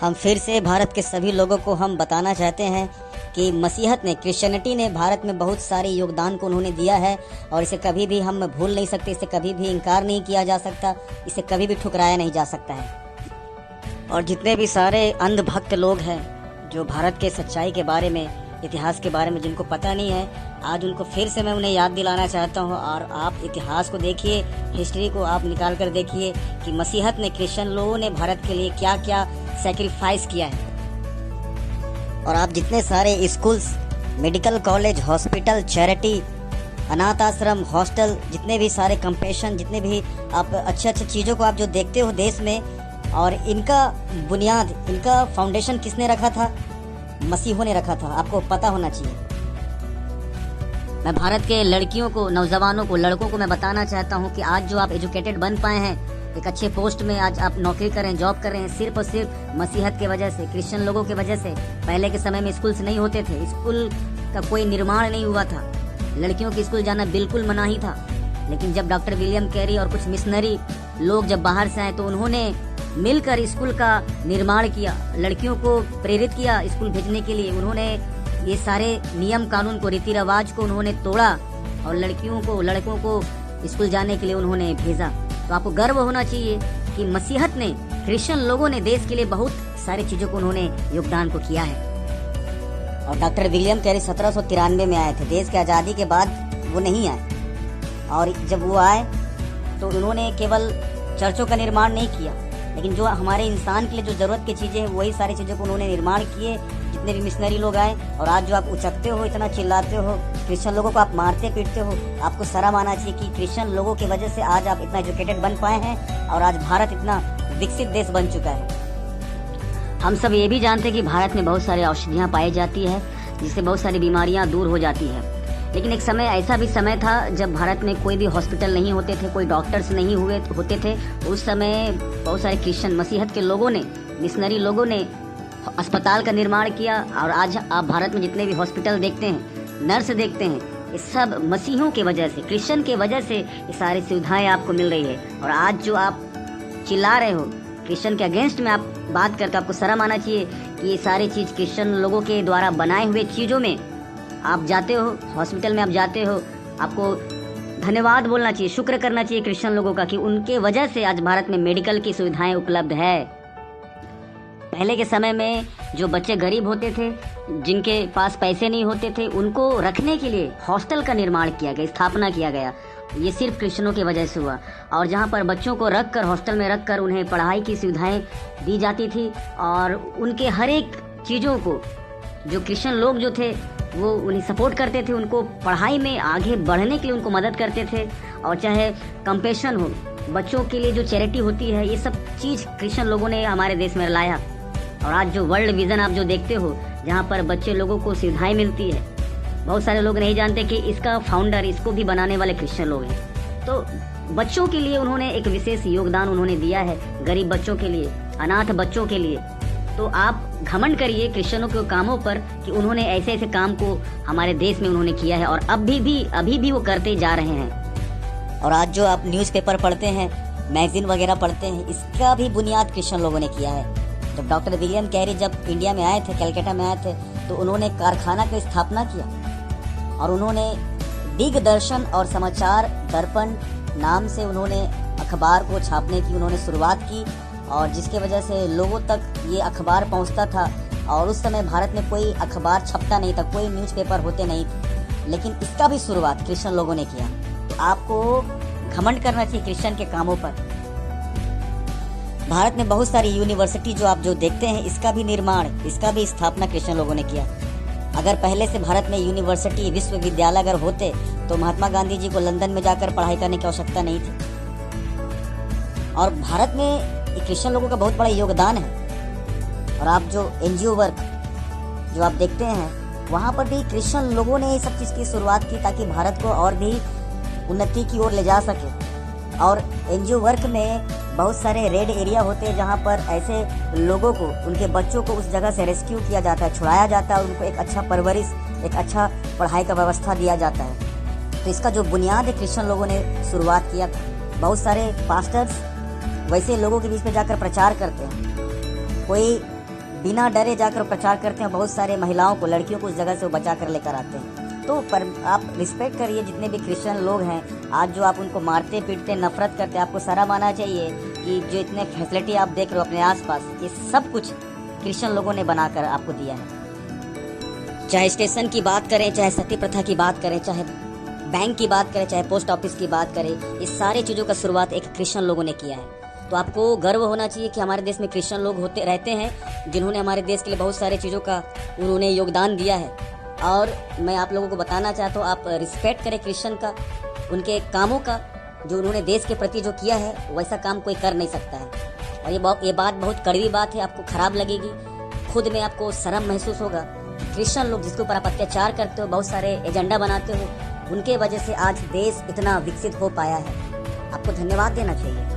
हम फिर से भारत के सभी लोगों को हम बताना चाहते हैं कि मसीहत ने, क्रिश्चियनिटी ने भारत में बहुत सारे योगदान को उन्होंने दिया है और इसे कभी भी हम भूल नहीं सकते, इसे कभी भी इनकार नहीं किया जा सकता, इसे कभी भी ठुकराया नहीं जा सकता है। और जितने भी सारे अंधभक्त लोग हैं जो भारत के सच्चाई के बारे में, इतिहास के बारे में जिनको पता नहीं है, आज उनको फिर से मैं उन्हें याद दिलाना चाहता हूँ। और आप इतिहास को देखिए, हिस्ट्री को आप निकाल कर देखिए कि मसीहत ने, क्रिश्चियन लोगों ने भारत के लिए क्या क्या सैक्रिफाइस किया है। और आप जितने सारे schools, medical college, hospital, charity, अनाथ आश्रम, हॉस्टल, जितने भी सारे कंपेशन, जितने भी आप अच्छे अच्छे चीज़ों को आप जो देखते हो देश में, और इनका बुनियाद, इनका फाउंडेशन किसने रखा था? मसीहों ने रखा था। आपको पता होना चाहिए। मैं भारत के लड़कियों को, नौजवानों को, लड़कों को मैं बताना चाहता हूँ कि आज जो आप एजुकेटेड बन पाए हैं, एक अच्छे पोस्ट में आज आप नौकरी करें, जॉब कर रहे हैं, सिर्फ और सिर्फ मसीहत के वजह से, क्रिश्चियन लोगों की वजह से। पहले के समय में स्कूल्स नहीं होते थे, स्कूल का कोई निर्माण नहीं हुआ था, लड़कियों की स्कूल जाना बिल्कुल मनाही था। लेकिन जब डॉक्टर विलियम कैरी और कुछ मिशनरी लोग जब बाहर से आए तो उन्होंने मिलकर स्कूल का निर्माण किया, लड़कियों को प्रेरित किया स्कूल भेजने के लिए। उन्होंने ये सारे नियम कानून को, रीति रिवाज को उन्होंने तोड़ा और लड़कियों को, लड़कों को स्कूल जाने के लिए उन्होंने भेजा। तो आपको गर्व होना चाहिए कि मसीहत ने, क्रिश्चियन लोगों ने देश के लिए बहुत सारी चीजों को उन्होंने योगदान को किया है। और डॉक्टर विलियम कैरी 1793 में आए थे, देश की आज़ादी के बाद वो नहीं आए। और जब वो आए तो उन्होंने केवल चर्चों का निर्माण नहीं किया, लेकिन जो हमारे इंसान के लिए जो ज़रूरत की चीज़ें हैं वही सारी चीज़ों को उन्होंने निर्माण किए। जितने भी मिशनरी लोग आए, और आज जो आप उचकते हो, इतना चिल्लाते हो, क्रिश्चियन लोगों को आप मारते पीटते हो, आपको शर्म आना चाहिए कि क्रिश्चियन लोगों की वजह से आज आप इतना एजुकेटेड बन पाए हैं और आज भारत इतना विकसित देश बन चुका है। हम सब ये भी जानते हैं कि भारत में बहुत सारी औषधियाँ पाई जाती है जिससे बहुत सारी बीमारियाँ दूर हो जाती है। लेकिन एक समय ऐसा भी समय था जब भारत में कोई भी हॉस्पिटल नहीं होते थे, कोई डॉक्टर्स नहीं होते थे। उस समय बहुत सारे क्रिश्चियन, मसीहत के लोगों ने, मिशनरी लोगों ने अस्पताल का निर्माण किया। और आज आप भारत में जितने भी हॉस्पिटल देखते हैं, नर्स देखते हैं, ये सब मसीहों की वजह से, क्रिश्चियन की वजह से ये सारी सुविधाएं आपको मिल रही है। और आज जो आप चिल्ला रहे हो क्रिश्चियन के अगेंस्ट में, आप बात करके आपको शर्म आना चाहिए कि ये सारी चीज़ क्रिश्चियन लोगों के द्वारा बनाए हुए चीज़ों में आप जाते हो, हॉस्पिटल में आप जाते हो, आपको धन्यवाद बोलना चाहिए, शुक्र करना चाहिए क्रिश्चियन लोगों का कि उनके वजह से आज भारत में मेडिकल की सुविधाएं उपलब्ध है। पहले के समय में जो बच्चे गरीब होते थे, जिनके पास पैसे नहीं होते थे, उनको रखने के लिए हॉस्टल का निर्माण किया गया, स्थापना किया गया। ये सिर्फ क्रिश्चियनों की वजह से हुआ। और जहाँ पर बच्चों को रखकर, हॉस्टल में रखकर उन्हें पढ़ाई की सुविधाएं दी जाती थी और उनके हर एक चीज़ों को जो क्रिश्चियन लोग जो थे वो उन्हें सपोर्ट करते थे, उनको पढ़ाई में आगे बढ़ने के लिए उनको मदद करते थे। और चाहे कंपेशन हो, बच्चों के लिए जो चैरिटी होती है, ये सब चीज़ क्रिश्चियन लोगों ने हमारे देश में लाया। और आज जो वर्ल्ड विज़न आप जो देखते हो, जहाँ पर बच्चे लोगों को सुविधाएं मिलती है, बहुत सारे लोग नहीं जानते कि इसका फाउंडर, इसको भी बनाने वाले क्रिश्चियन लोग हैं। तो बच्चों के लिए उन्होंने एक विशेष योगदान उन्होंने दिया है, गरीब बच्चों के लिए, अनाथ बच्चों के लिए। तो आप घमंड करिए क्रिश्चियनों के कामों पर कि उन्होंने ऐसे ऐसे काम को हमारे देश में उन्होंने किया है और अभी भी वो करते जा रहे हैं। और आज जो आप न्यूज़पेपर पढ़ते हैं, मैगजीन वगैरह पढ़ते हैं, इसका भी बुनियाद क्रिश्चियन लोगों ने किया है। जब डॉक्टर विलियम कैरी जब इंडिया में आए थे, कलकत्ता में आए थे, तो उन्होंने कारखाना की स्थापना किया और उन्होंने दिग्दर्शन और समाचार दर्पण नाम से उन्होंने अखबार को छापने की उन्होंने शुरुआत की, और जिसके वजह से लोगों तक ये अखबार पहुंचता था। और उस समय भारत में कोई अखबार छपता नहीं था, कोई न्यूज़पेपर होते नहीं थे, लेकिन इसका भी शुरुआत क्रिश्चियन लोगों ने किया। आपको घमंड करना चाहिए क्रिश्चियन के कामों पर। भारत में बहुत सारी यूनिवर्सिटी जो आप जो देखते हैं, इसका भी निर्माण, इसका भी स्थापना क्रिश्चियन लोगों ने किया। अगर पहले से भारत में यूनिवर्सिटी, विश्वविद्यालय अगर होते तो महात्मा गांधी जी को लंदन में जाकर पढ़ाई करने की आवश्यकता नहीं थी। और भारत में क्रिश्चियन लोगों का बहुत बड़ा योगदान है। और आप जो एनजीओ वर्क जो आप देखते हैं, वहाँ पर भी क्रिश्चियन लोगों ने इस सब चीज़ की शुरुआत की ताकि भारत को और भी उन्नति की ओर ले जा सके। और एनजीओ वर्क में बहुत सारे रेड एरिया होते हैं जहाँ पर ऐसे लोगों को, उनके बच्चों को उस जगह से रेस्क्यू किया जाता है, छुड़ाया जाता है, उनको एक अच्छा परवरिश, एक अच्छा पढ़ाई का व्यवस्था दिया जाता है। तो इसका जो बुनियाद है क्रिश्चियन लोगों ने शुरुआत किया था। बहुत सारे पास्टर्स वैसे लोगों के बीच में जाकर प्रचार करते हैं। कोई बिना डरे जाकर प्रचार करते हैं। बहुत सारे महिलाओं को, लड़कियों को उस जगह से वो बचा कर लेकर आते हैं। तो पर आप रिस्पेक्ट करिए जितने भी क्रिश्चियन लोग हैं। आज जो आप उनको मारते पीटते नफरत करते, आपको शर्म आना चाहिए कि जो इतने फैसिलिटी आप देख रहे हो अपने आसपास, ये सब कुछ क्रिश्चियन लोगों ने बनाकर आपको दिया है। चाहे स्टेशन की बात करें, चाहे सती प्रथा की बात करें, चाहे बैंक की बात करें, चाहे पोस्ट ऑफिस की बात करें, इस सारी चीज़ों का शुरुआत एक क्रिश्चियन लोगों ने किया है। तो आपको गर्व होना चाहिए कि हमारे देश में क्रिश्चियन लोग होते रहते हैं जिन्होंने हमारे देश के लिए बहुत सारे चीज़ों का उन्होंने योगदान दिया है। और मैं आप लोगों को बताना चाहता हूँ, आप रिस्पेक्ट करें क्रिश्चियन का, उनके कामों का, जो उन्होंने देश के प्रति जो किया है वैसा काम कोई कर नहीं सकता है। और ये बात बहुत कड़वी बात है, आपको खराब लगेगी, खुद में आपको शर्म महसूस होगा। क्रिश्चियन लोग जिसके ऊपर आप अत्याचार करते हो, बहुत सारे एजेंडा बनाते हो, उनके वजह से आज देश इतना विकसित हो पाया है। आपको धन्यवाद देना चाहिए।